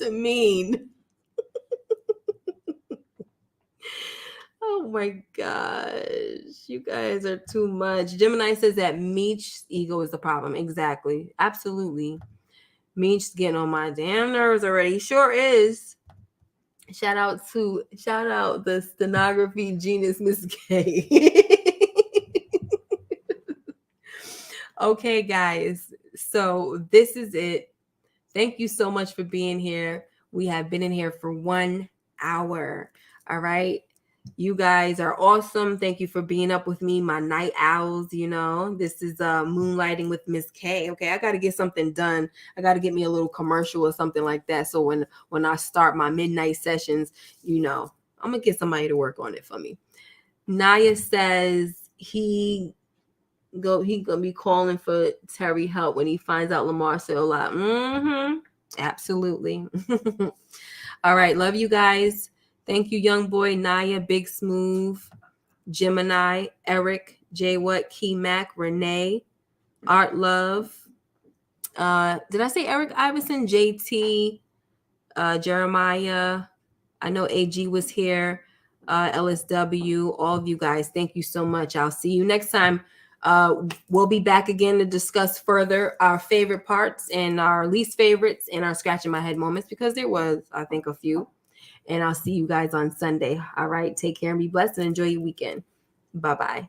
to mean. Oh my gosh. You guys are too much. Gemini says that Meech's ego is the problem. Exactly. Absolutely. Meech's getting on my damn nerves already. He sure is. Shout out the stenography genius, Miss K. Okay, guys. So this is it. Thank you so much for being here. We have been in here for 1 hour. All right. You guys are awesome. Thank you for being up with me, my night owls. This is moonlighting with Miss K. Okay, I got to get something done. I got to get me a little commercial or something like that. So when I start my midnight sessions, I'm gonna get somebody to work on it for me. Naya says he gonna be calling for Terry help when he finds out Lamar still alive. Mm-hmm. Absolutely. All right, love you guys. Thank you, young boy, Naya, Big Smooth, Gemini, Eric, J What, Key Mac, Renee, Art Love. Did I say Eric Iverson, JT, Jeremiah? I know AG was here. LSW, all of you guys, thank you so much. I'll see you next time. We'll be back again to discuss further our favorite parts and our least favorites and our scratching my head moments, because there was, I think, a few. And I'll see you guys on Sunday. All right. Take care and be blessed and enjoy your weekend. Bye-bye.